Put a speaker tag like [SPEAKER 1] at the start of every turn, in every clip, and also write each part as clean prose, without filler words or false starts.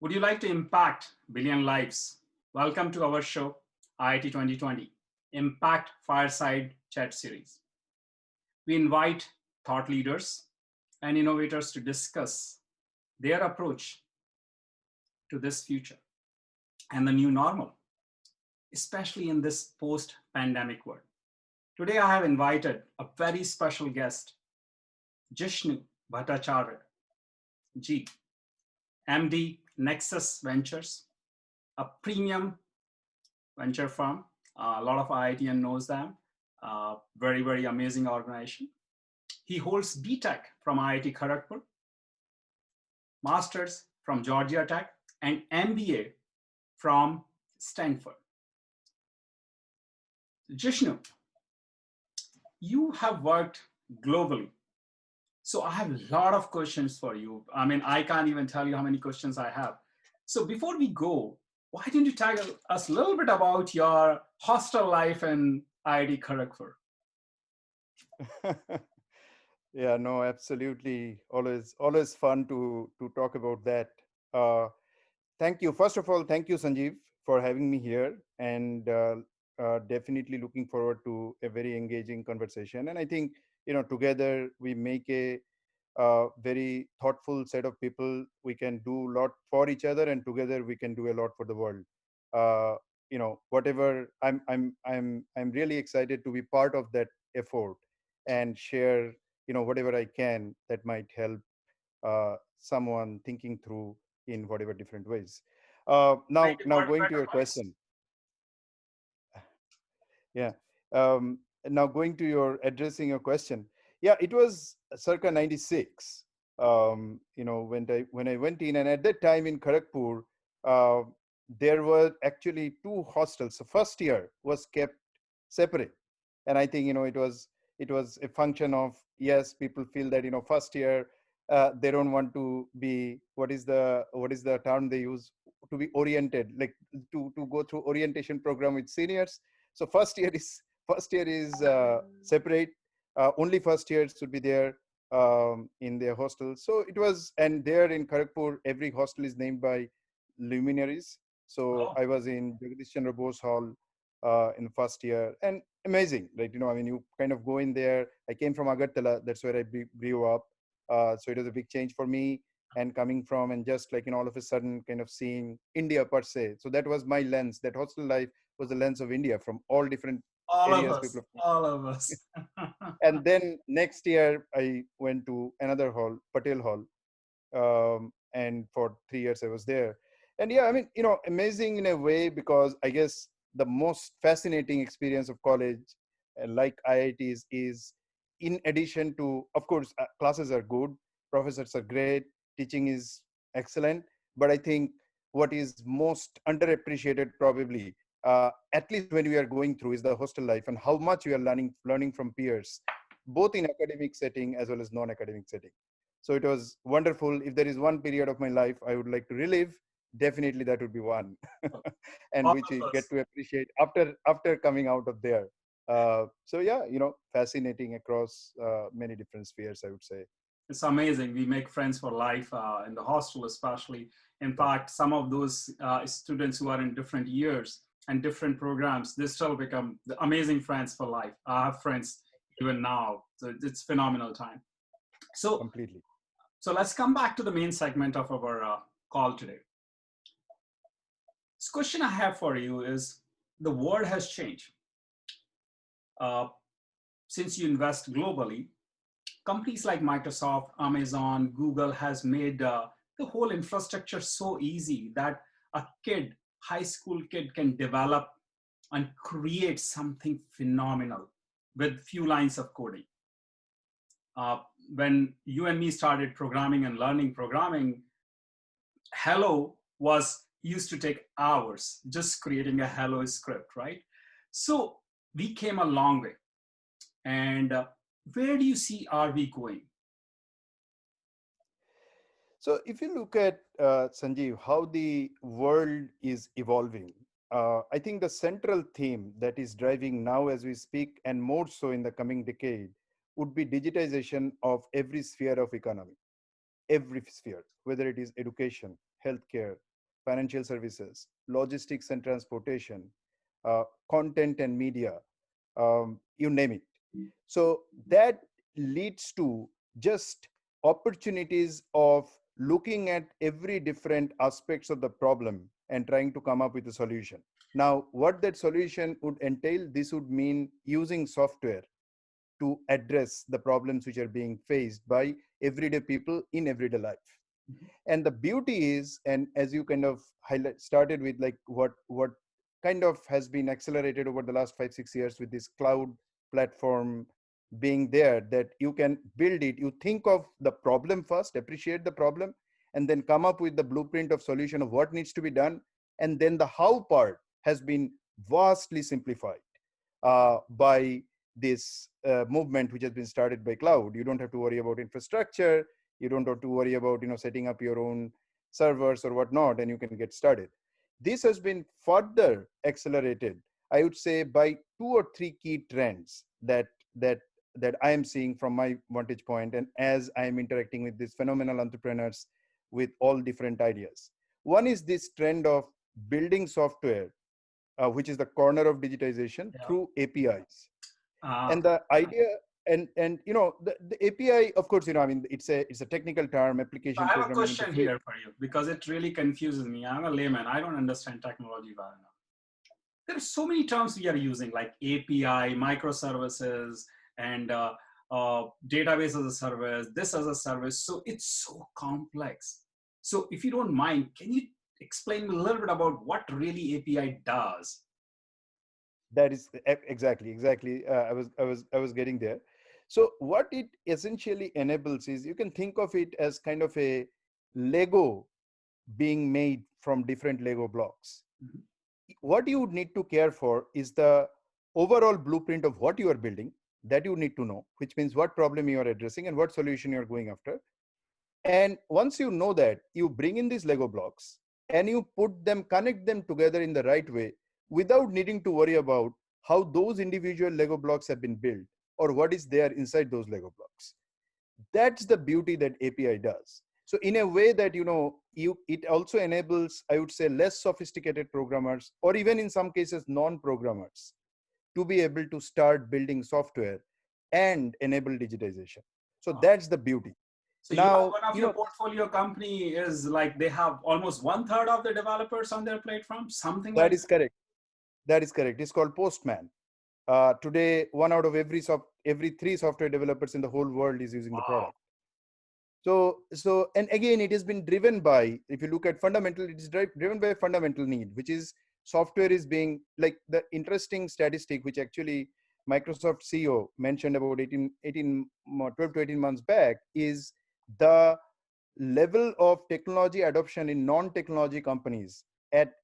[SPEAKER 1] Would you like to impact billion lives? Welcome to our show, IIT 2020, Impact Fireside Chat Series. We invite thought leaders and innovators to discuss their approach to this future and the new normal, especially in this post pandemic world. Today, I have invited a very special guest, Jishnu Bhattacharya, G, MD, Nexus Ventures, a premium venture firm. A lot of IITian knows them. Very, very amazing organization. He holds BTech from IIT Kharagpur, Masters from Georgia Tech, and MBA from Stanford. Jishnu, you have worked globally. So I have a lot of questions for you. I mean, I can't even tell you how many questions I have. So before we go, why don't you tell us a little bit about your hostel life in IIT Kharagpur?
[SPEAKER 2] Yeah, no, absolutely. Always fun to talk about that. Uh, Thank you. First of all, thank you, Sanjiv, for having me here, and definitely looking forward to a very engaging conversation. And I think together we make a very thoughtful set of people. We can do a lot for each other, and together we can do a lot for the world. Uh, Whatever. I'm really excited to be part of that effort and share whatever I can that might help someone thinking through in whatever different ways.
[SPEAKER 1] Thank
[SPEAKER 2] Now,
[SPEAKER 1] you
[SPEAKER 2] now
[SPEAKER 1] for
[SPEAKER 2] going
[SPEAKER 1] that
[SPEAKER 2] to your
[SPEAKER 1] advice.
[SPEAKER 2] question, yeah. Um, Now going to your addressing your question, yeah, it was circa '96. When I went in, and at that time in Kharagpur, uh, there were actually two hostels. So first year was kept separate, and I think it was a function of, yes, people feel that first year they don't want to be, what is the term they use, to be oriented, like to go through orientation program with seniors. So first year is separate. Only first years should be there in their hostel. So it was, and there in Kharagpur, every hostel is named by luminaries. So
[SPEAKER 1] Oh,
[SPEAKER 2] I was in Jagadish Chandra Bose Hall in the first year, and amazing, right? I mean, you kind of go in there. I came from Agartala, that's where I grew up. So it was a big change for me, and coming from, and just like all of a sudden kind of seeing India per se. So that was my lens. That hostel life was the lens of India from all different
[SPEAKER 1] all of
[SPEAKER 2] areas
[SPEAKER 1] us,
[SPEAKER 2] people have
[SPEAKER 1] all of us.
[SPEAKER 2] come. And then next year I went to another hall, Patel Hall, and for 3 years I was there. And yeah, I mean, amazing in a way, because I guess the most fascinating experience of college, like IITs, is in addition to, of course, classes are good, professors are great, teaching is excellent, but I think what is most underappreciated probably, at least when we are going through, is the hostel life and how much we are learning from peers, both in academic setting as well as non-academic setting. So it was wonderful. If there is one period of my life I would like to relive, definitely that would be one, and
[SPEAKER 1] All
[SPEAKER 2] which we
[SPEAKER 1] of
[SPEAKER 2] get
[SPEAKER 1] us.
[SPEAKER 2] to appreciate after coming out of there. So yeah, fascinating across many different spheres, I would say.
[SPEAKER 1] It's amazing. We make friends for life in the hostel, especially. In
[SPEAKER 2] Yeah,
[SPEAKER 1] fact, some of those students who are in different years and different programs, they still become the amazing friends for life. I have friends even now. So it's phenomenal time. So,
[SPEAKER 2] completely.
[SPEAKER 1] so let's come back to the main segment of our call today. This question I have for you is: the world has changed. Uh, since you invest globally, companies like Microsoft, Amazon, Google has made the whole infrastructure so easy that a kid, high school kid, can develop and create something phenomenal with few lines of coding. Uh, when you and me started programming and learning programming, hello was used to take hours just creating a hello script, right? So we came a long way. And where do you see are we going?
[SPEAKER 2] So if you look at, Sanjeev, how the world is evolving, I think the central theme that is driving now as we speak, and more so in the coming decade, would be digitization of every sphere of economy, every sphere, whether it is education, healthcare, financial services, logistics and transportation, content and media, you name it. So that leads to just opportunities of looking at every different aspects of the problem and trying to come up with a solution. Now, what that solution would entail, this would mean using software to address the problems which are being faced by everyday people in everyday life. And the beauty is, and as you kind of highlight started with, like what kind of has been accelerated over the last 5-6 years with this cloud platform being there, that you can build it, you think of the problem first, appreciate the problem, and then come up with the blueprint of solution of what needs to be done, and then the how part has been vastly simplified by this movement which has been started by cloud. You don't have to worry about infrastructure, you don't have to worry about setting up your own servers or whatnot, and you can get started. This has been further accelerated, I would say, by 2 or 3 key trends that I am seeing from my vantage point, and as I am interacting with these phenomenal entrepreneurs with all different ideas. One is this trend of building software, which is the corner of digitization,
[SPEAKER 1] Yeah.
[SPEAKER 2] through APIs.
[SPEAKER 1] Uh,
[SPEAKER 2] And the idea, and the API, of course, I mean, it's a technical term,
[SPEAKER 1] so
[SPEAKER 2] application
[SPEAKER 1] I have a
[SPEAKER 2] programming
[SPEAKER 1] question
[SPEAKER 2] interface.
[SPEAKER 1] here for you because it really confuses me. I'm a layman. I don't understand technology well enough. There are so many terms we are using, like API, microservices, and database as a service, this as a service. So it's so complex. So if you don't mind, can you explain a little bit about what really API does?
[SPEAKER 2] That is exactly. I was getting there. So what it essentially enables is, you can think of it as kind of a Lego being made from different Lego blocks.
[SPEAKER 1] Mhm.
[SPEAKER 2] What you would need to care for is the overall blueprint of what you are building, that you need to know, which means what problem you are addressing and what solution you are going after. And once you know that, you bring in these Lego blocks and you connect them together in the right way without needing to worry about how those individual Lego blocks have been built or what is there inside those Lego blocks. That's the beauty that API does. So in a way that, it also enables, I would say, less sophisticated programmers, or even in some cases, non-programmers, to be able to start building software and enable digitization. So
[SPEAKER 1] Wow.
[SPEAKER 2] that's the beauty.
[SPEAKER 1] So you have
[SPEAKER 2] Now,
[SPEAKER 1] one of your portfolio company is like they have almost 1/3 of the developers on their platform, something
[SPEAKER 2] that
[SPEAKER 1] like
[SPEAKER 2] is correct. That is correct. It's called Postman. Today, one out of every 3 software developers in the whole world is using the
[SPEAKER 1] wow.
[SPEAKER 2] product. So, and again, it has been driven by, if you look at fundamental, it is driven by a fundamental need, which is software is being, like, the interesting statistic, which actually Microsoft CEO mentioned about 12 to 18 months back, is the level of technology adoption in non-technology companies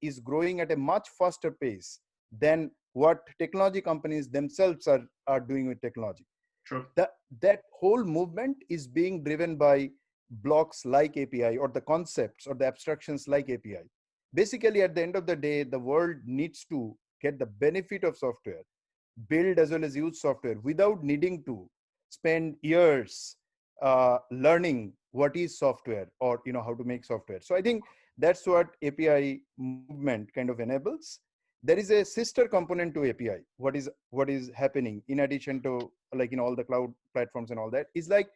[SPEAKER 2] is growing at a much faster pace than what technology companies themselves are doing with technology.
[SPEAKER 1] True.
[SPEAKER 2] That whole movement is being driven by blocks like API, or the concepts or the abstractions like API. Basically, at the end of the day, the world needs to get the benefit of software, build as well as use software without needing to spend years learning what is software, or how to make software. So I think that's what API movement kind of enables. There is a sister component to API. What is happening in addition to, like, all the cloud platforms and all that, is like,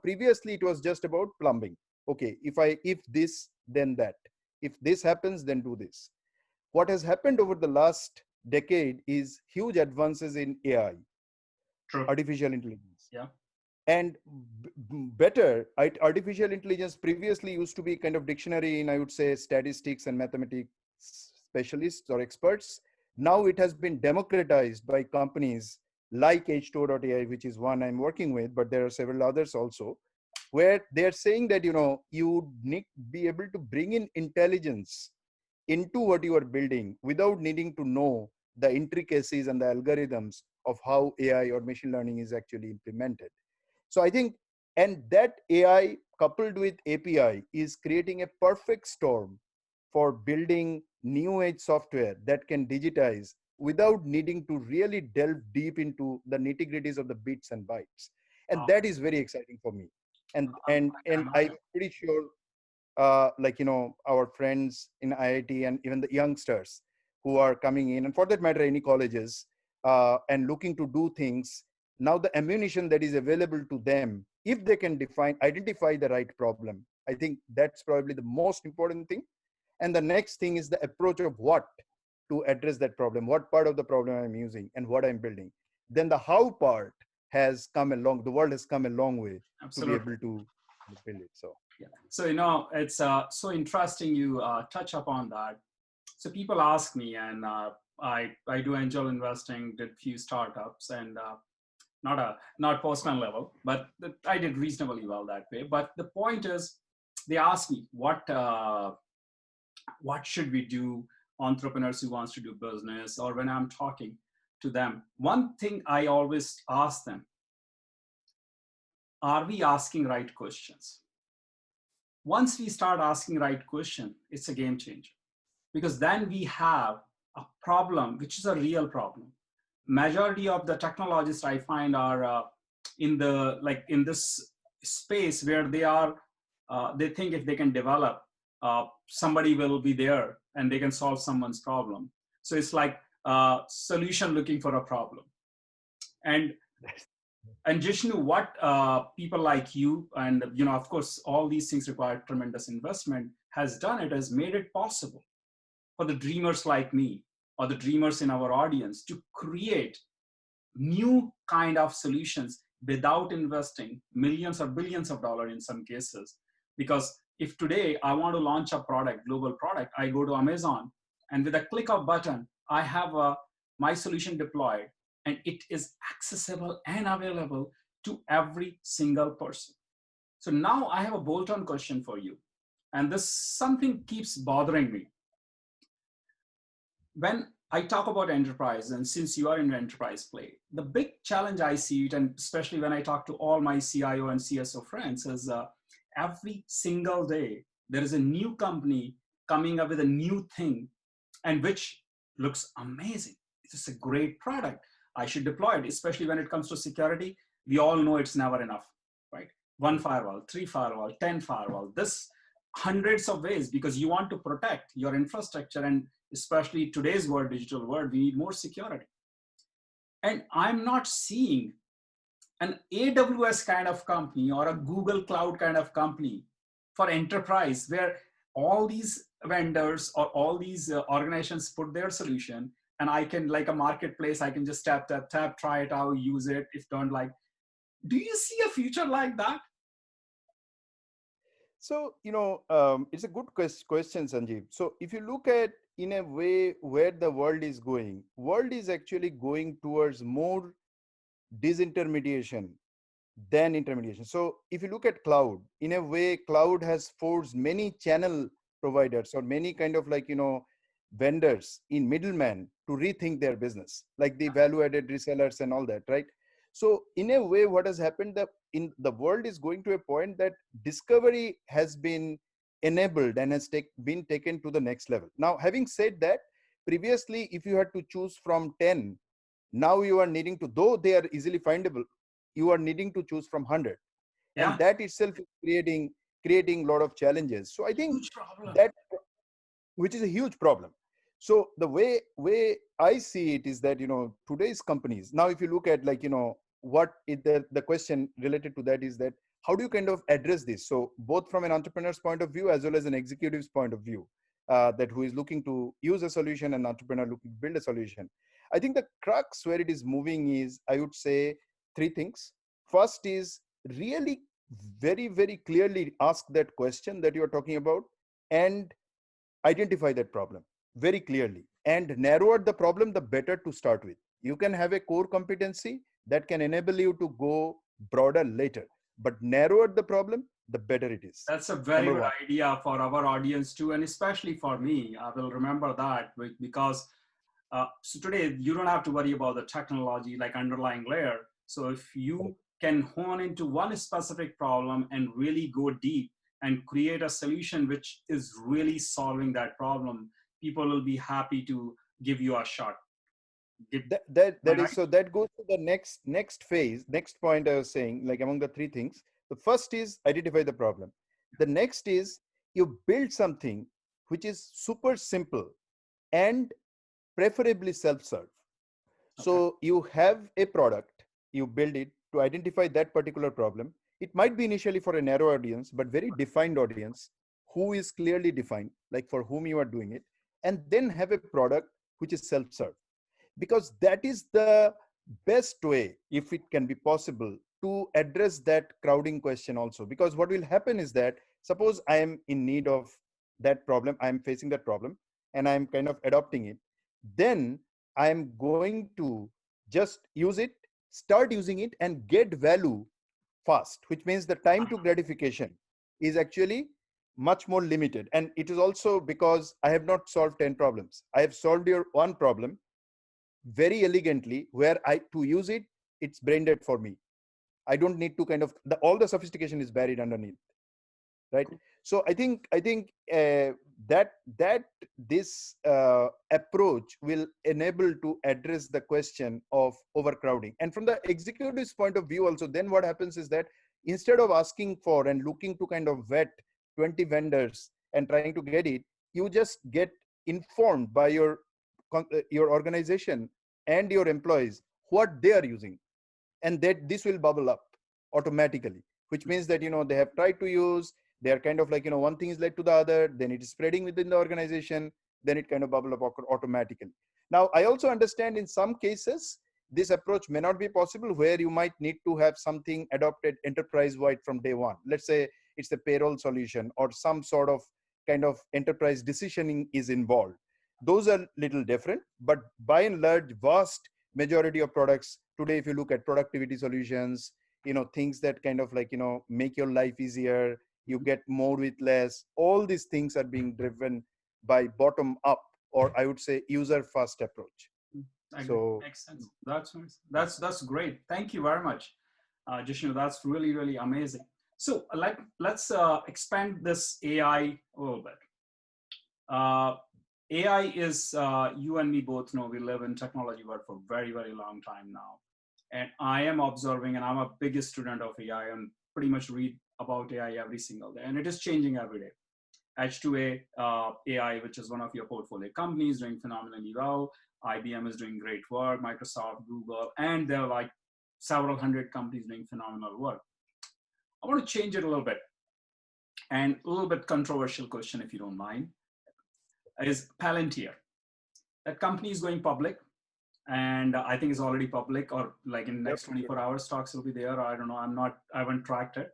[SPEAKER 2] previously it was just about plumbing. Okay, if this, then that. If this happens, then do this. What has happened over the last decade is huge advances in AI,
[SPEAKER 1] True.
[SPEAKER 2] artificial intelligence.
[SPEAKER 1] Yeah.
[SPEAKER 2] And better, artificial intelligence previously used to be kind of dictionary in, I would say, statistics and mathematics specialists or experts. Now it has been democratized by companies like H2O.ai, which is one I'm working with, but there are several others also, where they're saying that, you need to be able to bring in intelligence into what you are building without needing to know the intricacies and the algorithms of how AI or machine learning is actually implemented. So I think, and that AI coupled with API is creating a perfect storm for building new age software that can digitize without needing to really delve deep into the nitty gritties of the bits and bytes. And
[SPEAKER 1] Wow.
[SPEAKER 2] that is very exciting for me. And
[SPEAKER 1] I can
[SPEAKER 2] I'm
[SPEAKER 1] imagine.
[SPEAKER 2] pretty sure our friends in IIT and even the youngsters who are coming in, and for that matter, any colleges, and looking to do things. Now, the ammunition that is available to them, if they can identify the right problem, I think that's probably the most important thing. And the next thing is the approach of what to address that problem, what part of the problem I'm using, and what I'm building. Then the how part has come along. The world has come a long way to be
[SPEAKER 1] Absolutely.
[SPEAKER 2] able to build it. So
[SPEAKER 1] Yeah. So, it's so interesting you touch upon that. So people ask me, and I do angel investing, did few startups, and not postman level, but I did reasonably well that way. But the point is, they ask me what should we do, entrepreneurs who wants to do business, or when I'm talking to them, one thing I always ask them: are we asking right questions? Once we start asking right question, it's a game changer, because then we have a problem which is a real problem. Majority of the technologists I find are in this space where they think if they can develop, somebody will be there and they can solve someone's problem. So it's like a solution looking for a problem. and and Jishnu, what people like you, and of course all these things require tremendous investment, has done it, has made it possible for the dreamers like me, or the dreamers in our audience, to create new kind of solutions without investing millions or billions of dollars in some cases. Because if today I want to launch a product, global product, I go to Amazon, and with a click of button, I have my solution deployed, and it is accessible and available to every single person. So now I have a bolt-on question for you, and this something keeps bothering me when I talk about enterprise, and since you are in enterprise play, the big challenge I see it, and especially when I talk to all my CIO and CSO friends, is every single day there is a new company coming up with a new thing, and which looks amazing. It's a great product. I should deploy it, especially when it comes to security. We all know it's never enough, right? One firewall, three firewall, 10 firewall, this hundreds of ways, because you want to protect your infrastructure, and especially today's world, digital world, we need more security. And I'm not seeing an AWS kind of company or a Google Cloud kind of company for enterprise, where all these vendors or all these organizations put their solution, and I can, like a marketplace, I can just tap, tap, tap, try it out, use it. If don't like, do you see a future like that?
[SPEAKER 2] So, it's a good question, Sanjeev. So if you look at in a way where the world is actually going towards more disintermediation than intermediation. So if you look at cloud, in a way, cloud has forced many channel providers or many kind of vendors in middlemen to rethink their business, like the value-added resellers and all that, right? So in a way, what has happened that in the world is going to a point that discovery has been enabled and has been taken to the next level. Now, having said that, previously, if you had to choose from 10, now you are needing to, though they are easily findable, you are needing to choose from 100, and
[SPEAKER 1] Yeah,
[SPEAKER 2] that itself is creating a lot of challenges. So I think
[SPEAKER 1] huge problem.
[SPEAKER 2] that, which is a huge problem. So the way I see it is that today's companies, now if you look at what it, the question related to that is that how do you kind of address this? So both from an entrepreneur's point of view as well as an executive's point of view, that who is looking to use a solution and entrepreneur looking to build a solution. I think the crux where it is moving is, I would say, three things. First is really very, very clearly ask that question that you're talking about, and identify that problem very clearly, and narrower the problem, the better to start with. You can have a core competency that can enable you to go broader later, but narrower the problem, the better it is.
[SPEAKER 1] That's a very
[SPEAKER 2] Number
[SPEAKER 1] good
[SPEAKER 2] one.
[SPEAKER 1] idea for our audience too, and especially for me. I will remember that, because so today you don't have to worry about the technology like underlying layer. So if you can hone into one specific problem and really go deep and create a solution which is really solving that problem, people will be happy to give you a shot.
[SPEAKER 2] That
[SPEAKER 1] Am I
[SPEAKER 2] that is
[SPEAKER 1] right?
[SPEAKER 2] so that goes to the next phase, next point I was saying, like among the three things. The first is identify the problem. The next is you build something which is super simple and preferably self-serve.
[SPEAKER 1] Okay.
[SPEAKER 2] So you have a product, you build it to identify that particular problem. It might be initially for a narrow audience, but very defined audience who is clearly defined, like for whom you are doing it, and then have a product which is self-serve. Because that is the best way, if it can be possible, to address that crowding question also. Because what will happen is that, suppose I am in need of that problem, I am facing that problem, and I am kind of adopting it, then I am going to just use it, start using it, and get value fast, which means the time to gratification is actually much more limited. And it is also because I have not solved 10 problems. I have solved your one problem very elegantly, where I to use it, it's brain dead for me. I don't need to kind of all the sophistication is buried underneath, right? So I think that this approach will enable to address the question of overcrowding. And from the executive's point of view also, then what happens is that instead of asking for and looking to kind of vet 20 vendors and trying to get it, you just get informed by your organization and your employees what they are using, and that this will bubble up automatically, which means that they have tried to use, they are kind of like one thing is led to the other, then it is spreading within the organization, then it kind of bubble up automatically. Now I also understand in some cases this approach may not be possible, where you might need to have something adopted enterprise wide from day one. Let's say it's a payroll solution or some sort of kind of enterprise decisioning is involved. Those are little different, but by and large, vast majority of products today, if you look at productivity solutions, things that kind of like make your life easier, you get more with less, all these things are being driven by bottom up, or I would say user first approach.
[SPEAKER 1] I agree.
[SPEAKER 2] So
[SPEAKER 1] Makes sense. That's nice. That's great. Thank you very much, Jishnu. That's really amazing. So let's expand this AI a little bit. AI is, you and me both know, we live in technology world for very long time now, and I am observing, and I'm a biggest student of AI and pretty much read about AI every single day, and it is changing every day. H2A AI, which is one of your portfolio companies, doing phenomenally well. IBM is doing great work, Microsoft, Google, and there are like several hundred companies doing phenomenal work. I want to change it a little bit, and a little bit controversial question, if you don't mind, is Palantir. That company is going public, and I think it's already public, or like in the next 24 hours, stocks will be there. I don't know. I haven't tracked it.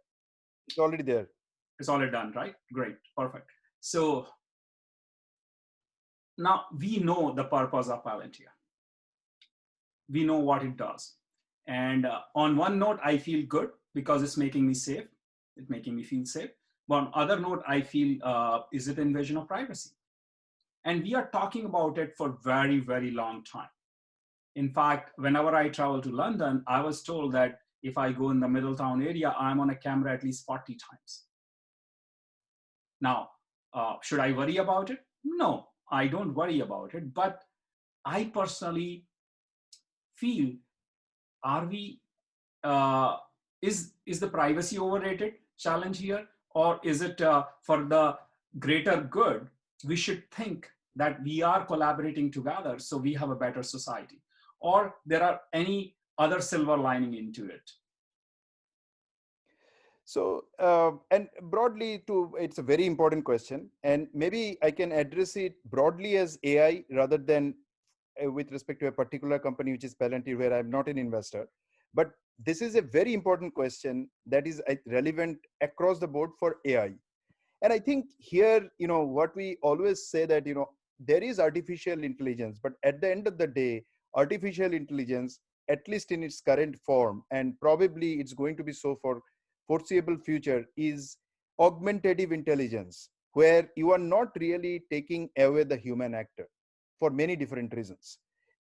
[SPEAKER 2] It's already there.
[SPEAKER 1] It's already done, right? Great, perfect. So now we know the purpose of Palantir. We know what it does. And on one note, I feel good because it's making me safe. It's making me feel safe. But on other note, I feel, is it invasion of privacy? And we are talking about it for very long time. In fact, whenever I travel to London, I was told that if I go in the Middletown area, I'm on a camera at least 40 times. Now, should I worry about it? No, I don't worry about it. But I personally feel, are we, is the privacy overrated challenge here? Or is it for the greater good? We should think that we are collaborating together so we have a better society. Or there are any other silver lining into it?
[SPEAKER 2] So, and broadly it's a very important question, and maybe I can address it broadly as AI rather than with respect to a particular company, which is Palantir, where I'm not an investor. But this is a very important question that is relevant across the board for AI. And I think here, what we always say that, there is artificial intelligence, but at the end of the day, artificial intelligence, at least in its current form, and probably it's going to be so for foreseeable future, is augmentative intelligence, where you are not really taking away the human actor for many different reasons,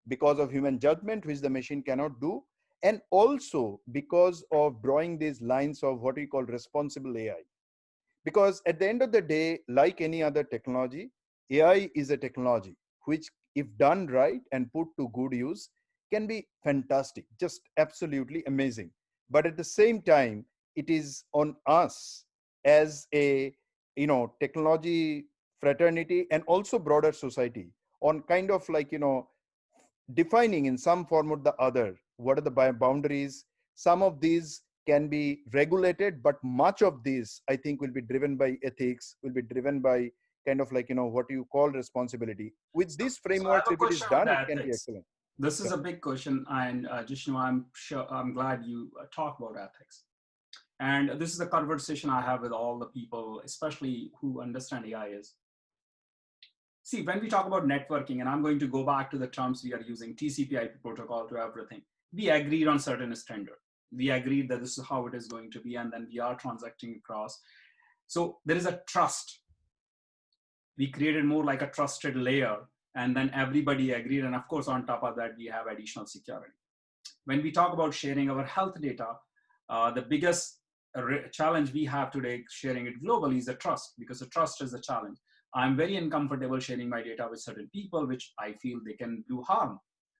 [SPEAKER 2] because of human judgment, which the machine cannot do, and also because of drawing these lines of what we call responsible AI. Because at the end of the day, like any other technology, AI is a technology which, if done right and put to good use, can be fantastic, just absolutely amazing. But at the same time, it is on us as a technology fraternity and also broader society on kind of like, defining in some form or the other what are the boundaries. Some of these can be regulated, but much of these I think will be driven by ethics, will be driven by kind of like, what you call responsibility. With these
[SPEAKER 1] So I have
[SPEAKER 2] frameworks,
[SPEAKER 1] a
[SPEAKER 2] if it is
[SPEAKER 1] question on
[SPEAKER 2] done,
[SPEAKER 1] the
[SPEAKER 2] it can be
[SPEAKER 1] ethics.
[SPEAKER 2] excellent.
[SPEAKER 1] This is
[SPEAKER 2] Yeah.
[SPEAKER 1] a big question, and Jishnu, I'm glad you talk about ethics. And this is a conversation I have with all the people, especially who understand AI is. See, when we talk about networking, and I'm going to go back to the terms we are using, TCP/IP protocol to everything, we agreed on certain standard. We agreed that this is how it is going to be, and then we are transacting across. So there is a trust. We created more like a trusted layer, and then everybody agreed. And of course, on top of that, we have additional security. When we talk about sharing our health data, the biggest challenge we have today sharing it globally is the trust, because the trust is the challenge. I'm very uncomfortable sharing my data with certain people, which I feel they can do harm.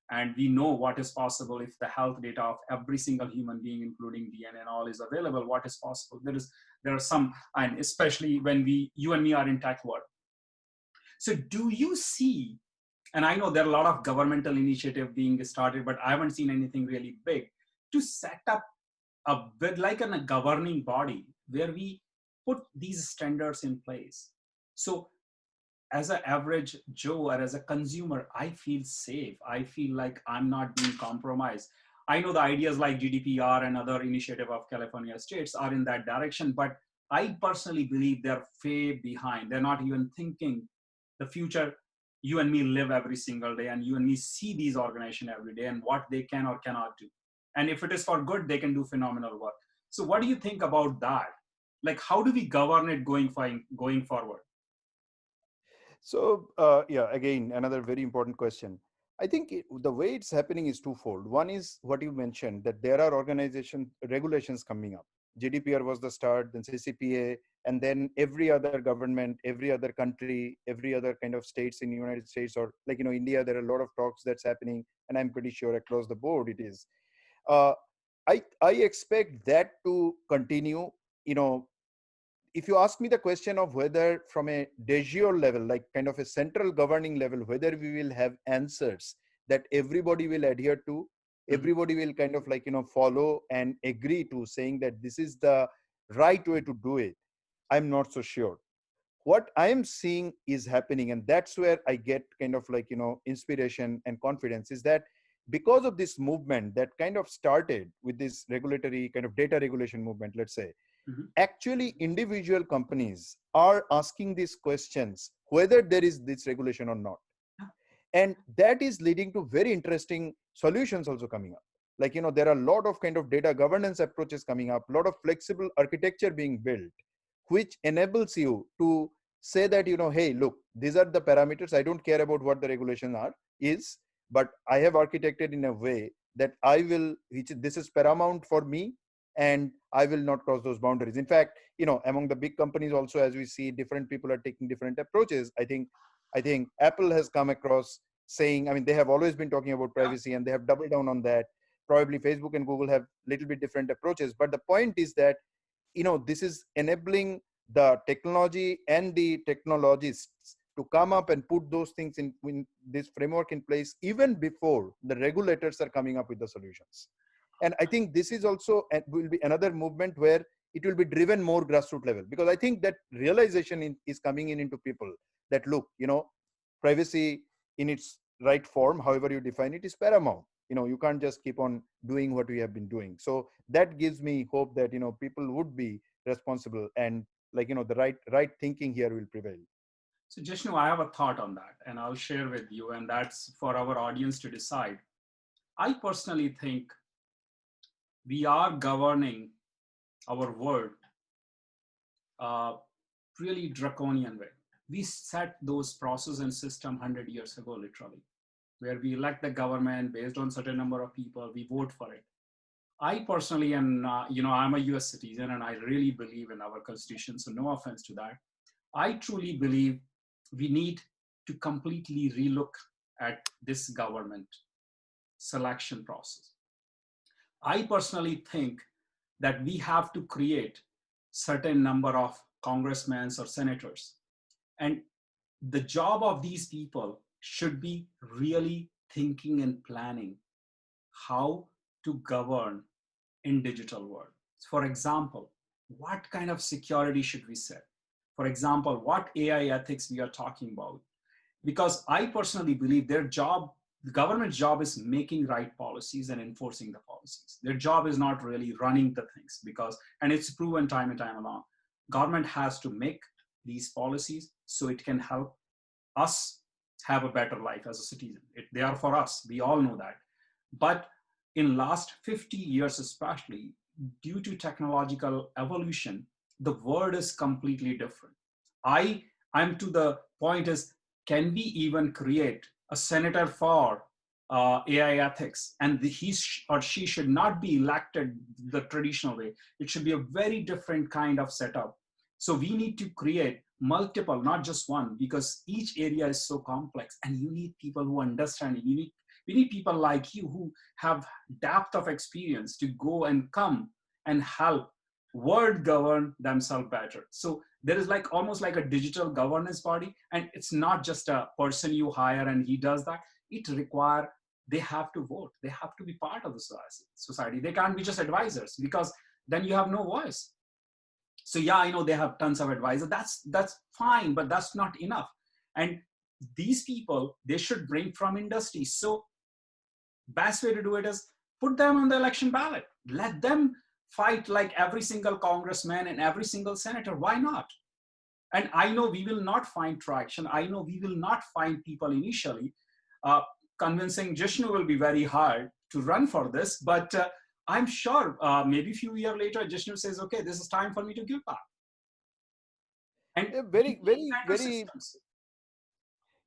[SPEAKER 1] And we know what is possible if the health data of every single human being, including DNA and all, is available. What is possible? There are some, and especially when you and me are in tech world. So do you see, and I know there are a lot of governmental initiative being started, but I haven't seen anything really big to set up a bit like a governing body where we put these standards in place. So as an average Joe or as a consumer, I feel safe. I feel like I'm not being compromised. I know the ideas like GDPR and other initiative of California states are in that direction, but I personally believe they're way behind. They're not even thinking the future. You and me live every single day, and you and me see these organizations every day and what they can or cannot do. And if it is for good, they can do phenomenal work. So what do you think about that? Like, how do we govern it going forward?
[SPEAKER 2] So, yeah, again, another very important question. I think the way it's happening is twofold. One is what you mentioned, that there are organization regulations coming up. GDPR was the start, then CCPA, and then every other government, every other country, every other kind of states in the United States, or like, India, there are a lot of talks that's happening, and I'm pretty sure across the board it is. Uh, I expect that to continue. You know, if you ask me the question of whether from a de jure level, like kind of a central governing level, whether we will have answers that everybody will adhere to,
[SPEAKER 1] Mhm.
[SPEAKER 2] everybody will kind of like, follow and agree to, saying that this is the right way to do it, I'm not so sure. What I am seeing is happening, and that's where I get kind of like, inspiration and confidence, is that because of this movement that kind of started with this regulatory kind of data regulation movement, let's say,
[SPEAKER 1] Mhm.
[SPEAKER 2] actually individual companies are asking these questions whether there is this regulation or not, and that is leading to very interesting solutions also coming up. Like, there are a lot of kind of data governance approaches coming up, a lot of flexible architecture being built, which enables you to say that, hey, look, these are the parameters, I don't care about what the regulations are is, but I have architected in a way that I will, which this is paramount for me, and I will not cross those boundaries. In fact, among the big companies also, as we see, different people are taking different approaches. I think Apple has come across saying, I mean, they have always been talking about
[SPEAKER 1] Yeah.
[SPEAKER 2] privacy and they have doubled down on that. Probably Facebook and Google have little bit different approaches, but the point is that, this is enabling the technology and the technologists to come up and put those things in this framework in place even before the regulators are coming up with the solutions. And I think this is also will be another movement where it will be driven more grassroots level, because I think that realization is coming into people that, look, privacy in its right form, however you define it, is paramount. You can't just keep on doing what we have been doing. So that gives me hope that, people would be responsible, and like, the right thinking here will prevail.
[SPEAKER 1] So Jishnu, I have a thought on that, and I'll share with you, and that's for our audience to decide. I personally think we are governing our world really draconian way. We set those process and system 100 years ago, literally, where we elect the government based on certain number of people, we vote for it. I personally am, I'm a US citizen and I really believe in our constitution, so no offense to that. I truly believe we need to completely relook at this government selection process. I personally think that we have to create certain number of congressmen or senators. And the job of these people should be really thinking and planning how to govern in digital world. For example, what kind of security should we set? For example, what AI ethics we are talking about? Because I personally believe their job, the government's job is making right policies and enforcing the policies. Their job is not really running the things because, and it's proven time and time along, government has to make these policies so it can help us have a better life as a citizen. They are for us, we all know that. But in last 50 years, especially due to technological evolution, the world is completely different. I'm to the point is, can we even create a senator for AI ethics? And he or she should not be elected the traditional way. It should be a very different kind of setup. So we need to create multiple, not just one, because each area is so complex and you need people who understand it. We need people like you who have depth of experience to go and come and help world govern themselves better. So there is like almost like a digital governance body, and it's not just a person you hire and he does that. It require, they have to vote. They have to be part of the society. They can't be just advisors because then you have no voice. So yeah, I know they have tons of advisors. That's fine, but that's not enough. And these people, they should bring from industry. So best way to do it is put them on the election ballot. Let them fight like every single congressman and every single senator. Why not? And I know we will not find traction. I know we will not find people initially. Convincing Jishnu will be very hard to run for this, but I'm sure maybe a few years later, Jishnu says, okay, this is time for me to give back. And
[SPEAKER 2] very, very, very,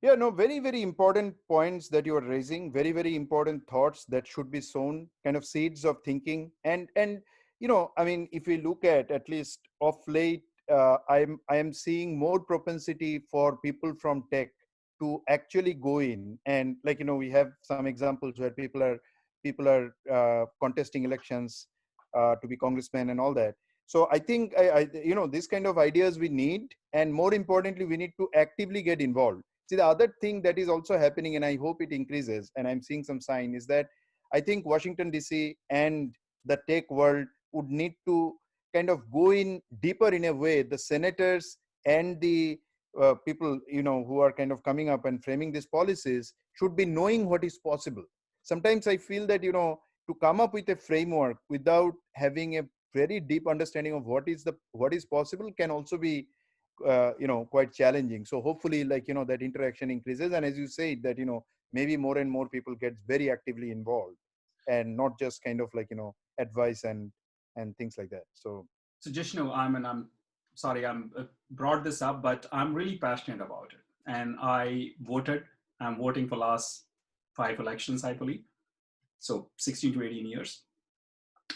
[SPEAKER 2] yeah, no, very, very important points that you are raising, very, very important thoughts that should be sown, kind of seeds of thinking. And I mean, if we look at least of late, I am seeing more propensity for people from tech to actually go in, and like, we have some examples where people are contesting elections to be congressmen and all that. So I think this kind of ideas we need, and more importantly, we need to actively get involved. See, the other thing that is also happening, and I hope it increases, and I'm seeing some sign, is that I think Washington DC and the tech world would need to kind of go in deeper in a way. The senators and the people who are kind of coming up and framing these policies should be knowing what is possible. Sometimes I feel that to come up with a framework without having a very deep understanding of what is possible can also be quite challenging. So hopefully, like, that interaction increases, and as you say, that maybe more and more people get very actively involved, and not just kind of like advice and things like that. So
[SPEAKER 1] Jishnu, I'm sorry I'm brought this up, but I'm really passionate about it, and I'm voting for last 5 elections, I believe, so 16 to 18 years,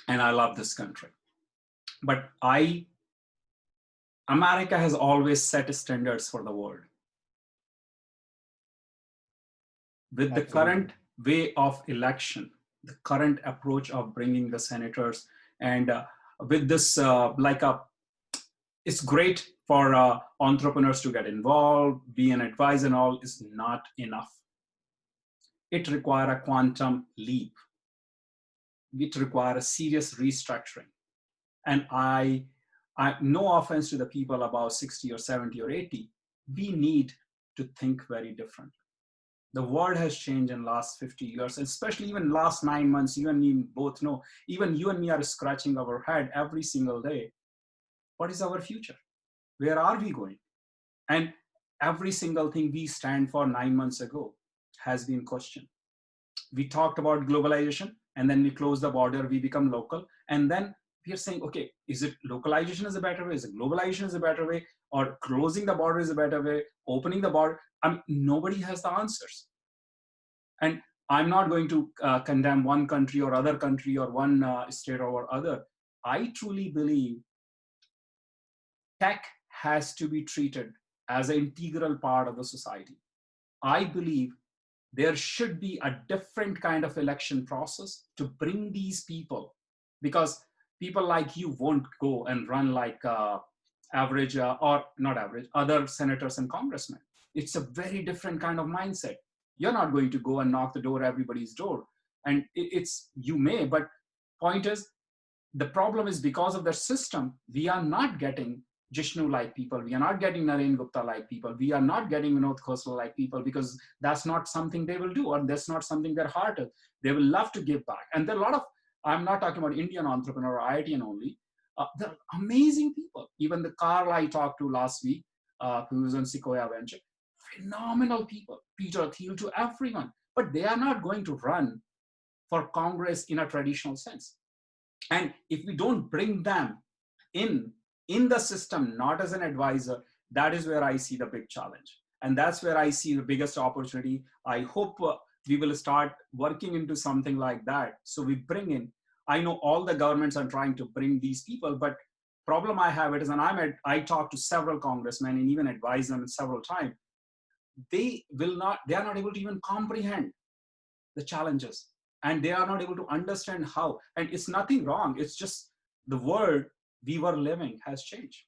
[SPEAKER 1] and I love this country. But America has always set standards for the world. With Absolutely. The current way of election, the current approach of bringing the senators, and with this, it's great for entrepreneurs to get involved, be an advisor and all, is not enough. It requires a quantum leap. It requires a serious restructuring. And I no offense to the people about 60 or 70 or 80, we need to think very differently. The world has changed in the last 50 years, especially even last 9 months. You and me both know, even you and me are scratching our head every single day. What is our future? Where are we going? And every single thing we stand for 9 months ago has been questioned. We talked about globalization, and then we close the border, we become local, and then we are saying, okay, is it localization is a better way? Is it globalization is a better way? Or closing the border is a better way? Opening the border? I mean, nobody has the answers. And I'm not going to condemn one country or other country or one state or other. I truly believe tech has to be treated as an integral part of the society. I believe there should be a different kind of election process to bring these people, because people like you won't go and run like average or not average, other senators and congressmen. It's a very different kind of mindset. You're not going to go and knock the door, everybody's door. And it's, you may, but point is, the problem is because of their system, we are not getting Jishnu like people. We are not getting Naren Gupta like people. We are not getting Vinod Khosla like people, because that's not something they will do, or that's not something their heart is. They will love to give back. And there are a lot of, I'm not talking about Indian entrepreneur or IITian only. There are amazing people. Even the Carl I talked to last week, who was on Sequoia Venture, phenomenal people. Peter Thiel, to everyone. But they are not going to run for Congress in a traditional sense. And if we don't bring them in the system, not as an advisor, that is where I see the big challenge. And that's where I see the biggest opportunity. I hope we will start working into something like that. So we bring in, I know all the governments are trying to bring these people, but problem I have it is, and I talk to several congressmen and even advise them several times, they are not able to even comprehend the challenges, and they are not able to understand how. And it's nothing wrong, it's just the world we were living has changed.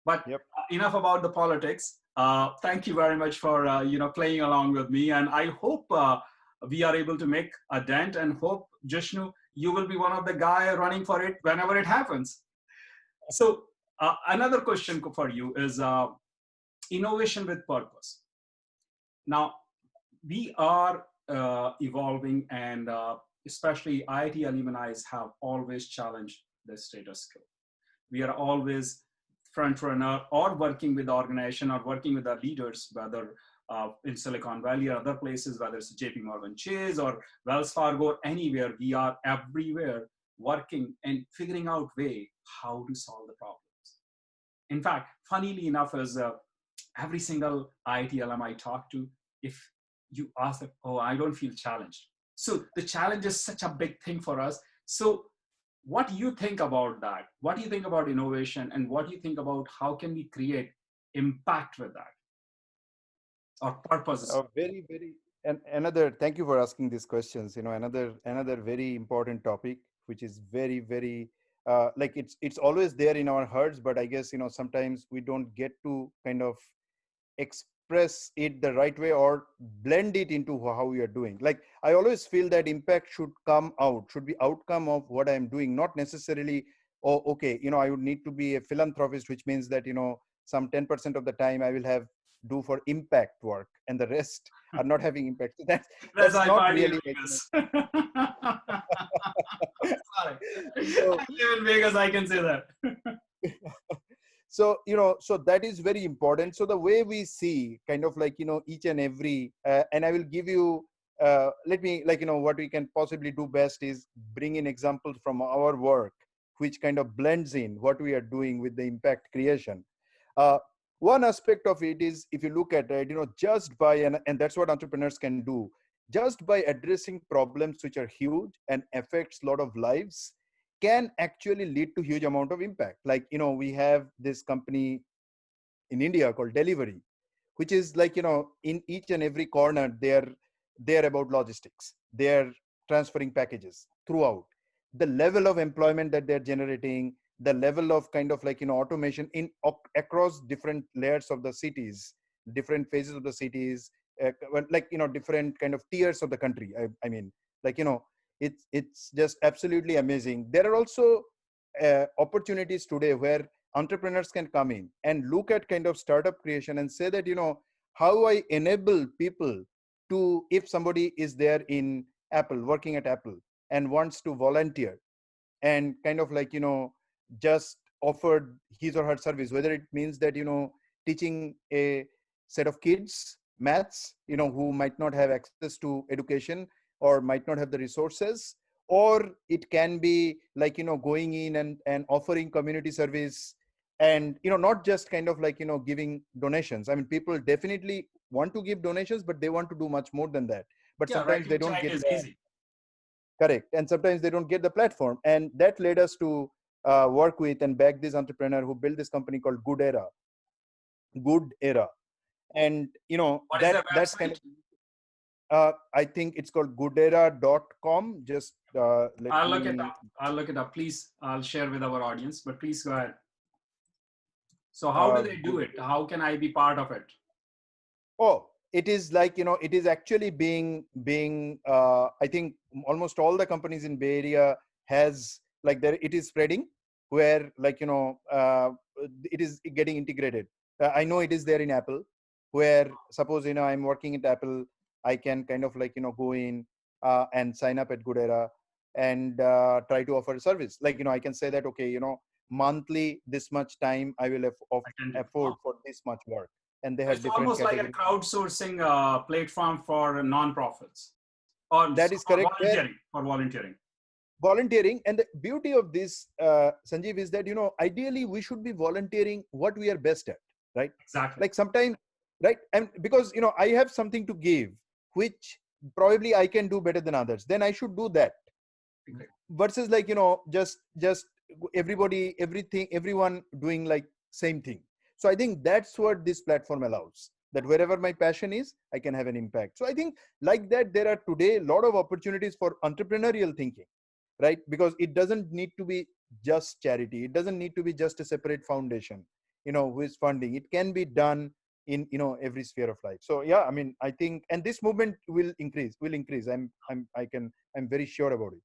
[SPEAKER 1] But
[SPEAKER 2] Yep.
[SPEAKER 1] Enough about the politics. Thank you very much for playing along with me, and I hope we are able to make a dent, and hope, Jishnu, you will be one of the guy running for it whenever it happens. So another question for you is innovation with purpose. Now, we are evolving, and especially IIT alumni have always challenged the status quo. We are always front runner, or working with the organization, or working with our leaders, whether in Silicon Valley or other places, whether it's JP Morgan Chase or Wells Fargo or anywhere. We are everywhere working and figuring out way how to solve the problems. In fact, funnily enough, is every single IIT alum I talk to, if you ask them, oh, I don't feel challenged. So the challenge is such a big thing for us. So what do you think about that? What do you think about innovation? And what do you think about how can we create impact with that, or purposes?
[SPEAKER 2] Very, very, and another, thank you for asking these questions. Another very important topic, which is very, very, like it's always there in our hearts, but I guess, sometimes we don't get to kind of express it the right way or blend it into how we are doing. Like, I always feel that impact should be outcome of what I'm doing, not necessarily, oh, okay, I would need to be a philanthropist, which means that, some 10% of the time I will have do for impact work, and the rest are not having impact. So
[SPEAKER 1] That's
[SPEAKER 2] that's
[SPEAKER 1] I
[SPEAKER 2] not
[SPEAKER 1] party in
[SPEAKER 2] really
[SPEAKER 1] Vegas. Sorry.
[SPEAKER 2] so.
[SPEAKER 1] I live in Vegas, I can say that.
[SPEAKER 2] So so that is very important. So the way we see kind of like each and every and I will give you let me, like, what we can possibly do best is bring in examples from our work, which kind of blends in what we are doing with the impact creation. uh, One aspect of it is, if you look at it, just by, and that's what entrepreneurs can do, just by addressing problems which are huge and affects a lot of lives, can actually lead to huge amount of impact. Like, we have this company in India called Delivery, which is like, in each and every corner, they're about logistics. They're transferring packages throughout. The level of employment that they're generating, the level of kind of like, automation across different layers of the cities, different phases of the cities, like, different kind of tiers of the country. I mean, like, it's just absolutely amazing. There are also opportunities today where entrepreneurs can come in and look at kind of startup creation and say that, how I enable people to, if somebody is there in Apple, working at Apple, and wants to volunteer and kind of like, just offered his or her service, whether it means that, teaching a set of kids maths, who might not have access to education or might not have the resources, or it can be like, going in and offering community service, and, not just kind of like, giving donations. I mean, people definitely want to give donations, but they want to do much more than that. But
[SPEAKER 1] Yeah,
[SPEAKER 2] sometimes they
[SPEAKER 1] writing
[SPEAKER 2] don't
[SPEAKER 1] check
[SPEAKER 2] get
[SPEAKER 1] is
[SPEAKER 2] the
[SPEAKER 1] easy.
[SPEAKER 2] correct, and sometimes they don't get the platform. And that led us to work with and back this entrepreneur who built this company called Good Era. And
[SPEAKER 1] What is their
[SPEAKER 2] that's kind
[SPEAKER 1] website?
[SPEAKER 2] of, I think it's called goodera.com. Just let
[SPEAKER 1] I'll look it
[SPEAKER 2] me.
[SPEAKER 1] up. I'll look it up. Please, I'll share with our audience, but please go ahead. So how do they
[SPEAKER 2] Good.
[SPEAKER 1] do it? How can I be part of it?
[SPEAKER 2] Oh, it is like, it is actually being I think almost all the companies in Bay Area has like there it is spreading where like it is getting integrated. I know it is there in Apple, where suppose I'm working at Apple, I can kind of like go in and sign up at Goodera and try to offer a service. Like I can say that, okay, monthly this much time I will
[SPEAKER 1] Attended.
[SPEAKER 2] afford for this much work, and they
[SPEAKER 1] So
[SPEAKER 2] have
[SPEAKER 1] it's
[SPEAKER 2] different
[SPEAKER 1] almost like a
[SPEAKER 2] categories.
[SPEAKER 1] crowdsourcing platform for non-profits or
[SPEAKER 2] That is correct. Where
[SPEAKER 1] volunteering.
[SPEAKER 2] volunteering, and the beauty of this, Sanjeev, is that ideally we should be volunteering what we are best at, right?
[SPEAKER 1] Exactly.
[SPEAKER 2] Like sometimes, right, and because I have something to give, which probably I can do better than others, then I should do that.
[SPEAKER 1] Okay.
[SPEAKER 2] Versus like just everybody, everything, everyone doing like same thing. So I think that's what this platform allows, that wherever my passion is, I can have an impact. So I think like that there are today a lot of opportunities for entrepreneurial thinking, right? Because it doesn't need to be just charity, it doesn't need to be just a separate foundation who is funding. It can be done in every sphere of life. So yeah, I mean, I think, and this movement will increase. I'm very sure about it.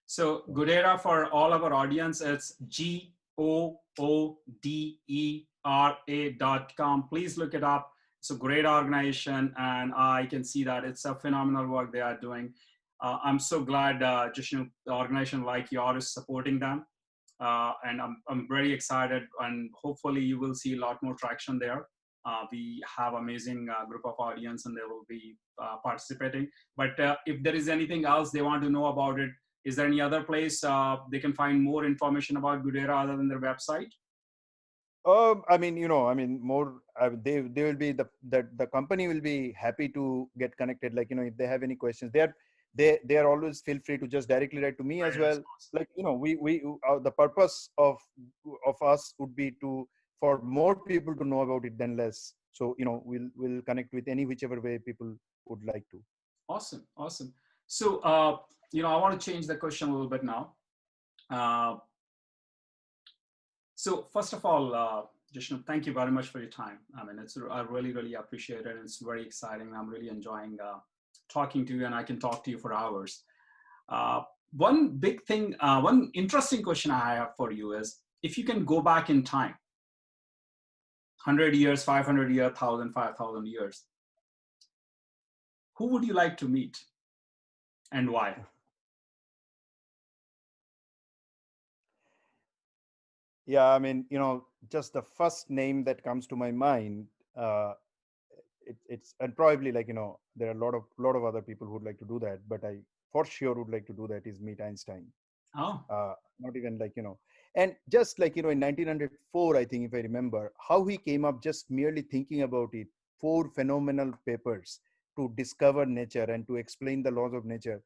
[SPEAKER 1] So Goodera, for all our audience, it's GOODERA.com. Please look it up. It's a great organization, and I can see that it's a phenomenal work they are doing. I'm so glad, Jishnu, the organization like yours is supporting them. And I'm very excited, and hopefully you will see a lot more traction there. We have amazing group of audience, and they will be participating. But if there is anything else they want to know about it, is there any other place they can find more information about Goodera other than their website?
[SPEAKER 2] I mean, more. They will be the company will be happy to get connected. Like if they have any questions, they are always feel free to just directly write to me as
[SPEAKER 1] Great
[SPEAKER 2] well.
[SPEAKER 1] response.
[SPEAKER 2] Like we the purpose of us would be to for more people to know about it than less. So we'll connect with any whichever way people would like to.
[SPEAKER 1] Awesome, awesome. So I want to change the question a little bit now. Uh, So first of all, Jishnu, thank you very much for your time. I mean, I really, really appreciate it. It's very exciting. I'm really enjoying talking to you, and I can talk to you for hours. Uh, one big thing, one interesting question I have for you is, if you can go back in time, 100 years, 500 years, 1,000, 5,000 years, who would you like to meet and why?
[SPEAKER 2] Yeah, I mean, just the first name that comes to my mind, uh, it's and probably like there are a lot of other people who would like to do that, but I for sure would like to do that is meet Einstein.
[SPEAKER 1] Oh,
[SPEAKER 2] Not even like and just like in 1904, I think, if I remember how he came up just merely thinking about it, four phenomenal papers to discover nature and to explain the laws of nature.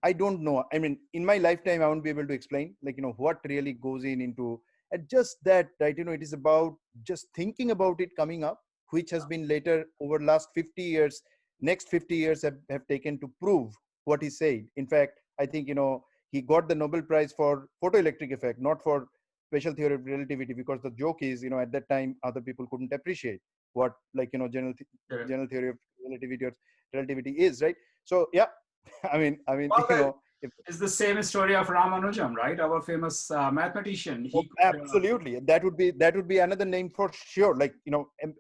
[SPEAKER 2] I don't know. I mean, in my lifetime, I won't be able to explain like what really goes into and just that, right? It is about just thinking about it coming up, which has been later over last 50 years, next 50 years have taken to prove what he said. In fact, I think he got the Nobel Prize for photoelectric effect, not for special theory of relativity, because the joke is at that time other people couldn't appreciate what like
[SPEAKER 1] yeah.
[SPEAKER 2] general theory of relativity is, right? So yeah, I mean,
[SPEAKER 1] Well,
[SPEAKER 2] if,
[SPEAKER 1] it's the same story of Ramanujam, right? Our famous mathematician.
[SPEAKER 2] oh,
[SPEAKER 1] He could,
[SPEAKER 2] absolutely, that would be another name for sure. Like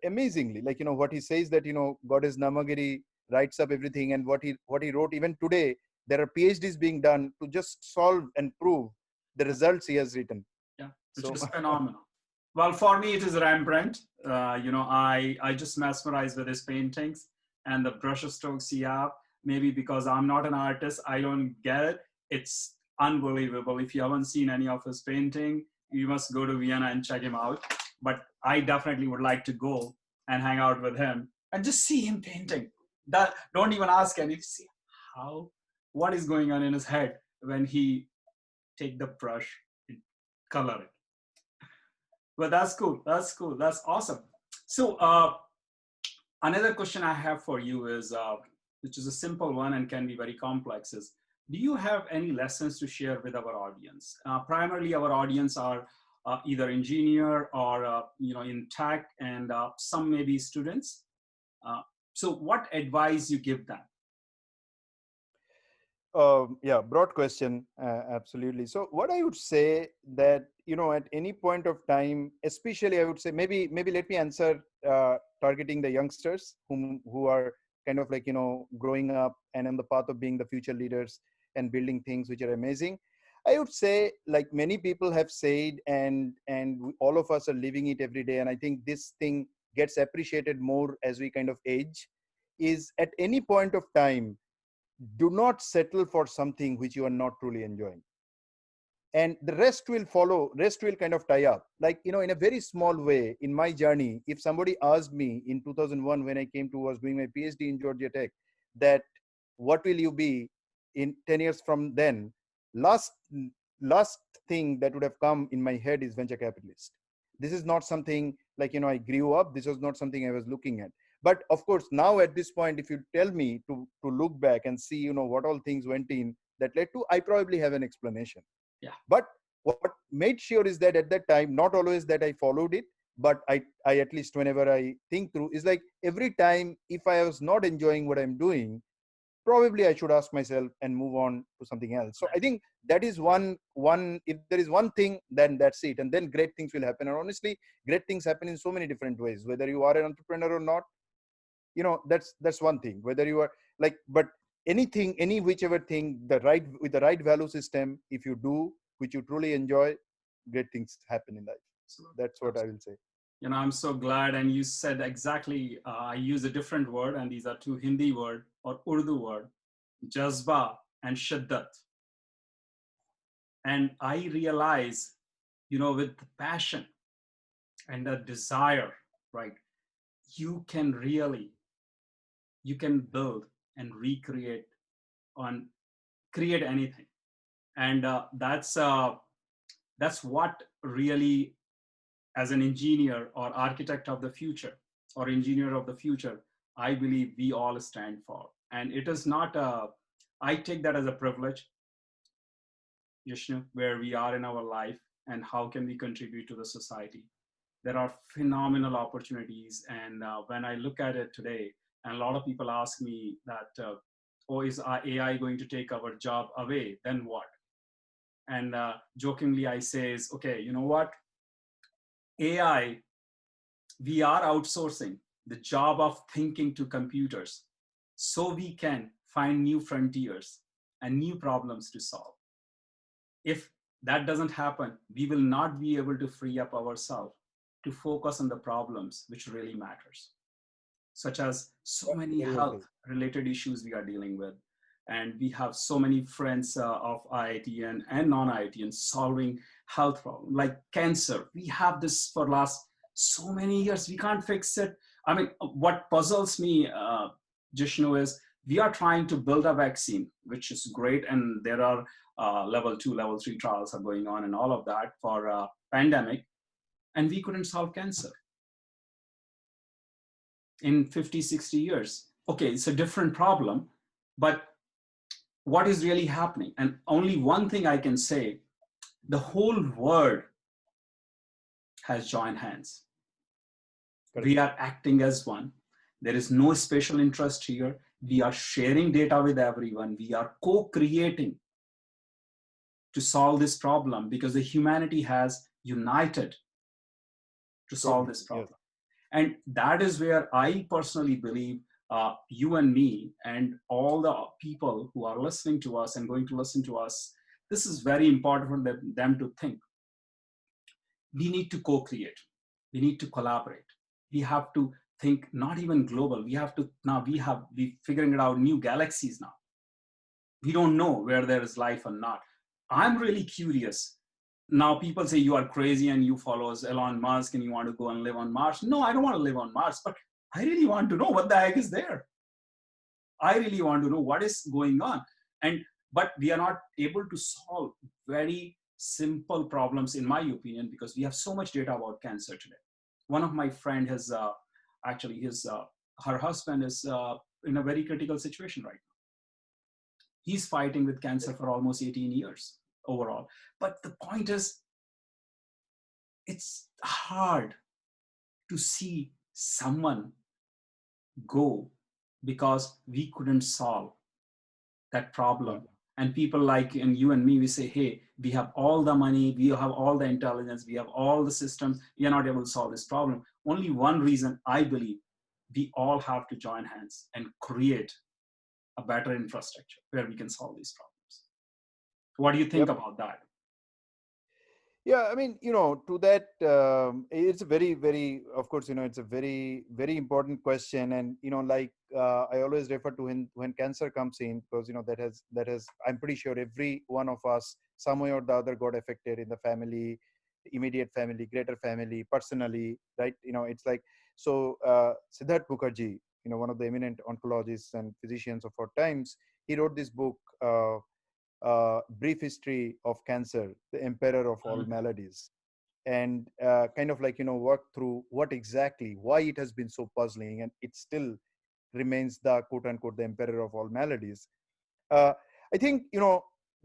[SPEAKER 2] amazingly, like what he says that Goddess Namagiri writes up everything, and what he wrote even today, there are PhDs being done to just solve and prove the results he has written.
[SPEAKER 1] yeah, which
[SPEAKER 2] So
[SPEAKER 1] is phenomenal. Well, for me, it is Rembrandt. I just mesmerized with his paintings and the brush strokes he have. Maybe because I'm not an artist, I don't get it. It's unbelievable. If you haven't seen any of his painting, you must go to Vienna and check him out. But I definitely would like to go and hang out with him and just see him painting. That don't even ask any. See how what is going on in his head when he take the brush and color it. But that's cool. That's cool. That's awesome. So another question I have for you is, which is a simple one and can be very complex, is do you have any lessons to share with our audience? Primarily, our audience are either engineer or in tech, and some maybe students. So what advice you give them?
[SPEAKER 2] Yeah, broad question, absolutely. So what I would say that, at any point of time, especially I would say, maybe let me answer, targeting the youngsters who are kind of like, growing up and on the path of being the future leaders and building things which are amazing. I would say, like many people have said, and all of us are living it every day, and I think this thing gets appreciated more as we kind of age, is at any point of time, do not settle for something which you are not truly enjoying, and the rest will follow. Rest will kind of tie up, like, in a very small way. In my journey, if somebody asked me in 2001, when I came to was doing my PhD in Georgia Tech, that what will you be in 10 years from then, last last thing that would have come in my head is venture capitalist. This is not something like, I grew up, this was not something I was looking at. But of course, now at this point, if you tell me to look back and see, what all things went in that led to, I probably have an explanation.
[SPEAKER 1] Yeah.
[SPEAKER 2] But what made sure is that at that time, not always that I followed it, but I at least, whenever I think through, is like every time, if I was not enjoying what I'm doing, probably I should ask myself and move on to something else. So I think that is one. If there is one thing, then that's it, and then great things will happen. And honestly, great things happen in so many different ways. Whether you are an entrepreneur or not, that's one thing. Whether you are like, but anything, any whichever thing, with the right value system, if you do which you truly enjoy, great things happen in life. That's what I will say.
[SPEAKER 1] I'm so glad. And you said exactly, I use a different word, and these are two Hindi word or Urdu word, jazba and shiddat. And I realize, with the passion and the desire, right, you can build and recreate on create anything. And that's what really, as an engineer or architect of the future or engineer of the future, I believe we all stand for. And it is not I take that as a privilege, Jishnu, where we are in our life and how can we contribute to the society. There are phenomenal opportunities. And when I look at it today, and a lot of people ask me that, oh, is AI going to take our job away? Then what? And jokingly, I say is, okay, you know what? AI, we are outsourcing the job of thinking to computers so we can find new frontiers and new problems to solve. If that doesn't happen, we will not be able to free up ourselves to focus on the problems which really matters, such as so many
[SPEAKER 2] Very well said.
[SPEAKER 1] health related issues we are dealing with. And we have so many friends of IITian and non-IITian solving health problems like cancer. We have this for last so many years. We can't fix it. I mean, what puzzles me, Jishnu, is we are trying to build a vaccine, which is great. And there are level 2, level 3 trials are going on and all of that for pandemic. And we couldn't solve cancer in 50, 60 years. Okay, it's a different problem, but what is really happening? And only one thing I can say, the whole world has joined hands.
[SPEAKER 2] Correct.
[SPEAKER 1] We are acting as one. There is no special interest here. We are sharing data with everyone. We are co-creating to solve this problem because the humanity has united to solve this problem.
[SPEAKER 2] Yes.
[SPEAKER 1] And that is where I personally believe you and me and all the people who are listening to us and going to listen to us, this is very important for them to think. We need to co-create. We need to collaborate. We have to think not even global. We have to, now we figuring it out new galaxies now. We don't know where there is life or not. I'm really curious. Now people say you are crazy and you follow Elon Musk and you want to go and live on Mars. No, I don't want to live on Mars, but I really want to know what the heck is there. I really want to know what is going on. But we are not able to solve very simple problems, in my opinion, because we have so much data about cancer today. One of my friend has her husband is in a very critical situation right now. He's fighting with cancer for almost 18 years overall. But the point is, it's hard to see someone go because we couldn't solve that
[SPEAKER 2] Yeah.
[SPEAKER 1] problem. And people like and you and me, we say, hey, we have all the money, we have all the intelligence, we have all the systems, we are not able to solve this problem. Only one reason, I believe, we all have to join hands and create a better infrastructure where we can solve these problems. What do you think
[SPEAKER 2] Yep.
[SPEAKER 1] about that?
[SPEAKER 2] Yeah, I mean, to that, it's a very, very, of course, it's a very, very important question. And, like I always refer to when cancer comes in, because, that has, I'm pretty sure every one of us, some way or the other, got affected in the family, immediate family, greater family, personally, right? It's like, so Siddharth Mukherjee, one of the eminent oncologists and physicians of our times, he wrote this book, Brief History of Cancer, the Emperor of All
[SPEAKER 1] Mhm.
[SPEAKER 2] Maladies, and kind of like, work through what exactly, why it has been so puzzling, and it still remains the quote unquote the emperor of all maladies. uh, I think,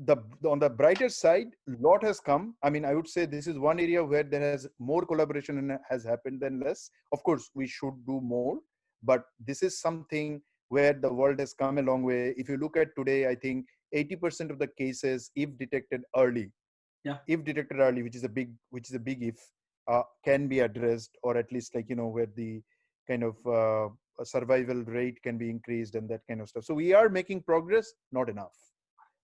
[SPEAKER 2] the on the brighter side, lot has come. I mean, I would say this is one area where there has more collaboration and has happened than less. Of course, we should do more, but this is something where the world has come a long way. If you look at today, I think 80% of the cases,
[SPEAKER 1] Yeah.
[SPEAKER 2] if detected early, which is a big if, can be addressed, or at least, like, where the kind of survival rate can be increased and that kind of stuff. So we are making progress, not enough,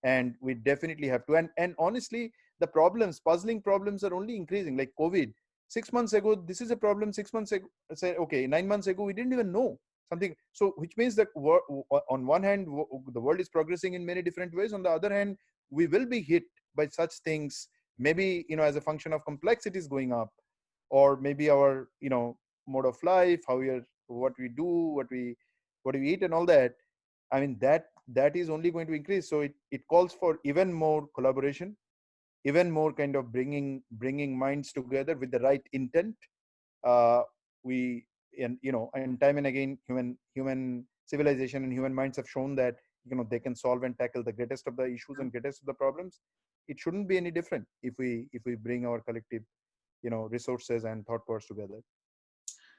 [SPEAKER 2] and we definitely have to. And honestly, the puzzling problems are only increasing. Like COVID, 6 months ago, this is a problem. 6 months ago, say, okay, 9 months ago, we didn't even know something. So which means that on one hand, the world is progressing in many different ways. On the other hand, we will be hit by such things, maybe, as a function of complexities going up, or maybe our, mode of life, how we are, what we do, what we eat, and all that. I mean, that is only going to increase. So it calls for even more collaboration, even more kind of bringing minds together with the right intent. Uh, we and time and again, human civilization and human minds have shown that, they can solve and tackle the greatest of the issues and greatest of the problems. It shouldn't be any different if we bring our collective, resources and thought powers together.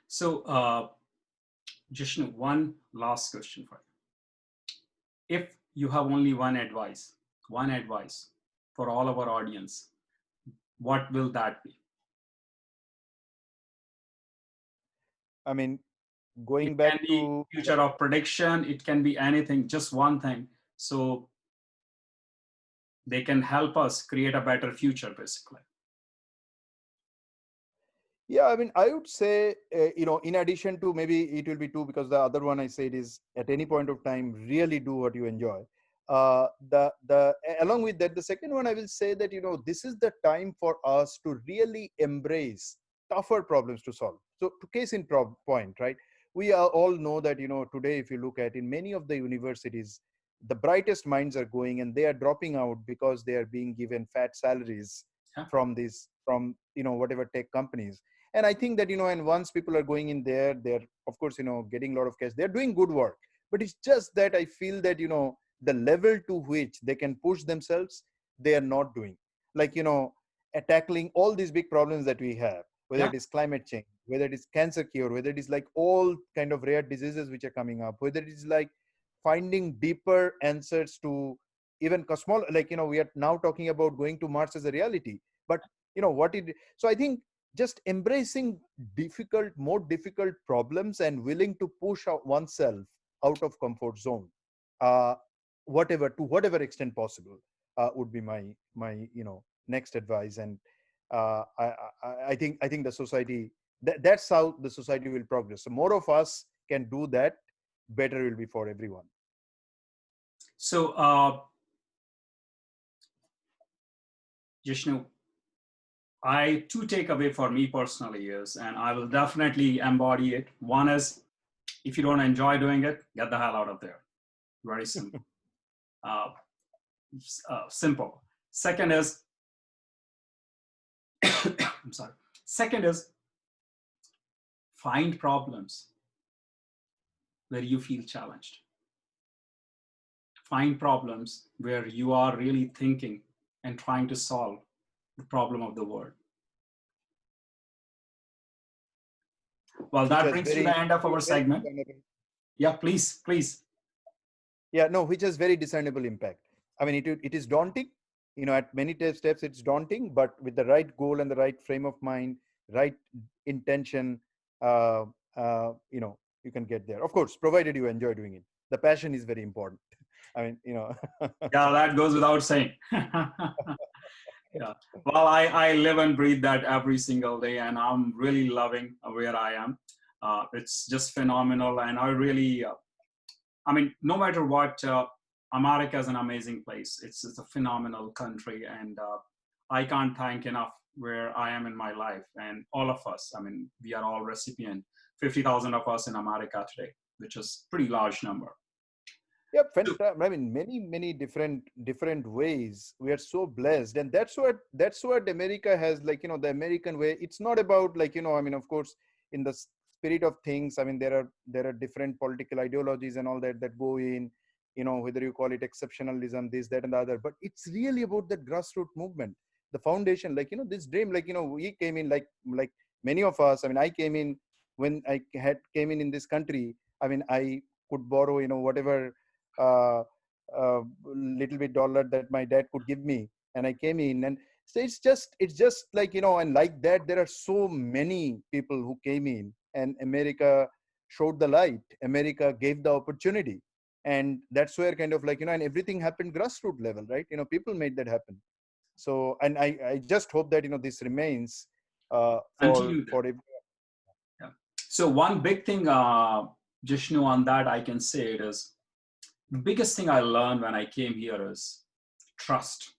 [SPEAKER 1] So, Jishnu, one last question for you. If you have only one advice for all of our audience, what will that be?
[SPEAKER 2] I mean,
[SPEAKER 1] It
[SPEAKER 2] going
[SPEAKER 1] can
[SPEAKER 2] back
[SPEAKER 1] be
[SPEAKER 2] to
[SPEAKER 1] future of prediction, it can be anything, just one thing. So they can help us create a better future, basically.
[SPEAKER 2] Yeah, I mean, I would say, in addition to, maybe it will be two, because the other one I said is, at any point of time, really do what you enjoy. Along with that, the second one I will say that, this is the time for us to really embrace tougher problems to solve. So, to case in point, right? We all know that, today, if you look at in many of the universities, the brightest minds are going, and they are dropping out because they are being given fat salaries
[SPEAKER 1] Yeah.
[SPEAKER 2] from whatever tech companies. And I think that, and once people are going in there, they're, of course, getting a lot of cash, they're doing good work. But it's just that I feel that, the level to which they can push themselves, they are not doing. Like, tackling all these big problems that we have, whether
[SPEAKER 1] Yeah.
[SPEAKER 2] it is climate change, whether it is cancer cure, whether it is like all kind of rare diseases which are coming up, whether it is like finding deeper answers to even cosmol, like, we are now talking about going to Mars as a reality. But what it so I think just embracing more difficult problems and willing to push out oneself out of comfort zone, uh, whatever extent possible, would be my next advice. And I think the society, that's how the society will progress. So more of us can do that, better will be for everyone.
[SPEAKER 1] So, Jishnu, two takeaway for me personally is, and I will definitely embody it. One is, if you don't enjoy doing it, get the hell out of there. Very simple. Uh, Simple. Second is, I'm sorry. Second is, find problems where you feel challenged. Find problems where you are really thinking and trying to solve the problem of the world. Well,
[SPEAKER 2] which
[SPEAKER 1] that
[SPEAKER 2] has
[SPEAKER 1] brings to the end of our
[SPEAKER 2] very
[SPEAKER 1] segment.
[SPEAKER 2] discernible,
[SPEAKER 1] Yeah, please, please.
[SPEAKER 2] yeah, no, which has very discernible impact. I mean, it is daunting, at many steps it's daunting, but with the right goal and the right frame of mind, right intention, uh, you can get there. Of course, provided you enjoy doing it. The passion is very important. I mean,
[SPEAKER 1] Yeah, that goes without saying. Yeah. Well, I live and breathe that every single day, and I'm really loving where I am. It's just phenomenal, and I really, I mean, no matter what, America is an amazing place. It's a phenomenal country, and I can't thank enough where I am in my life, and all of us. I mean, we are all recipient. 50,000 of us in America today, which is pretty large number.
[SPEAKER 2] Yeah, fantastic. I mean, many different ways. We are so blessed, and that's what America has. Like, the American way. It's not about, like, I mean, of course, in the spirit of things. I mean, there are different political ideologies and all that go in. Whether you call it exceptionalism, this, that, and the other. But it's really about that grassroots movement, the foundation. Like, this dream. Like, we came in, like many of us. I mean, I came in when I came in this country. I mean, I could borrow, whatever uh, little bit dollar that my dad could give me, and I came in. And so it's just like, and like that there are so many people who came in, and America showed the light. America gave the opportunity, and that's where kind of, like, and everything happened grassroots level, right? People made that happen. So, and I just hope that this remains for
[SPEAKER 1] Continue that.
[SPEAKER 2] everyone.
[SPEAKER 1] Yeah. So one big thing, Jishnu, on that I can say it is the biggest thing I learned when I came here is trust.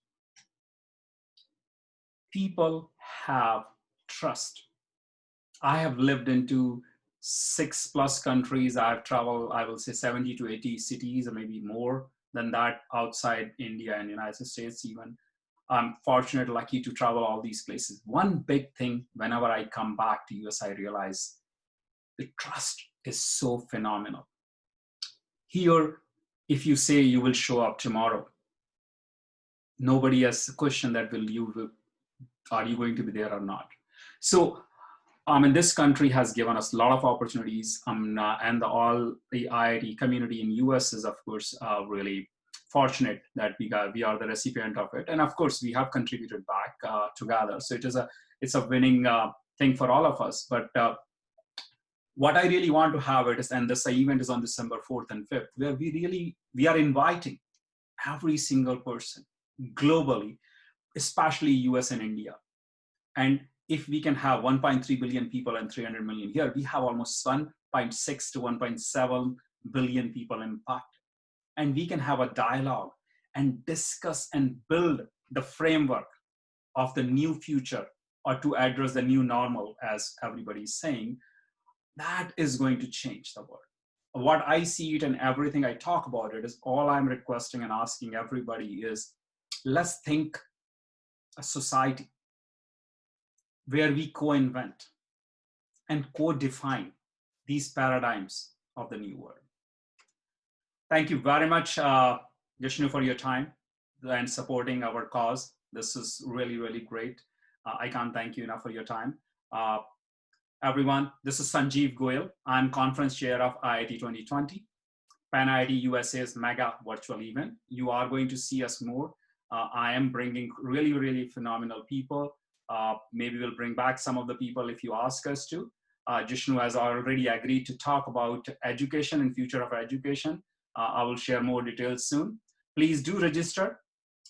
[SPEAKER 1] People have trust. I have lived into 6+ countries. I've traveled, I will say 70 to 80 cities, or maybe more than that outside India and United States even. I'm fortunate, lucky to travel all these places. One big thing, whenever I come back to US, I realize the trust is so phenomenal. Here, if you say you will show up tomorrow, nobody has a question that are you going to be there or not? So, this country has given us a lot of opportunities, and the IIT community in US is, of course, really fortunate that we are the recipient of it, and of course we have contributed back together. So it's a winning thing for all of us. But what I really want to have it is, and this event is on December 4th and 5th, where we are inviting every single person globally, especially US and India. And if we can have 1.3 billion people and 300 million here, we have almost 1.6 to 1.7 billion people impacted. And we can have a dialogue and discuss and build the framework of the new future, or to address the new normal, as everybody is saying. That is going to change the world. What I see it, and everything I talk about it, is all I'm requesting and asking everybody is, let's think a society where we co-invent and co-define these paradigms of the new world. Thank you very much, Jishnu, for your time and supporting our cause. This is really, really great. I can't thank you enough for your time. Everyone, this is Sanjiv Goyal. I'm conference chair of IIT 2020, Pan IIT USA's mega virtual event. You are going to see us more. I am bringing really, really phenomenal people. Maybe we'll bring back some of the people if you ask us to. Jishnu has already agreed to talk about education and future of education. I will share more details soon. Please do register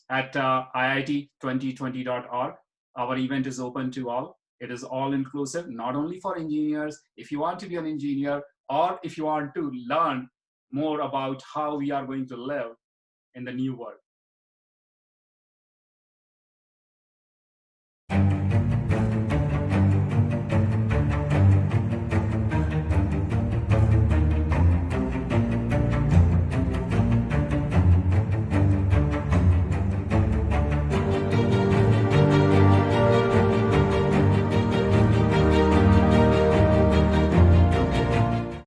[SPEAKER 1] at IIT2020.org. Our event is open to all. It is all inclusive, not only for engineers. If you want to be an engineer, or if you want to learn more about how we are going to live in the new world,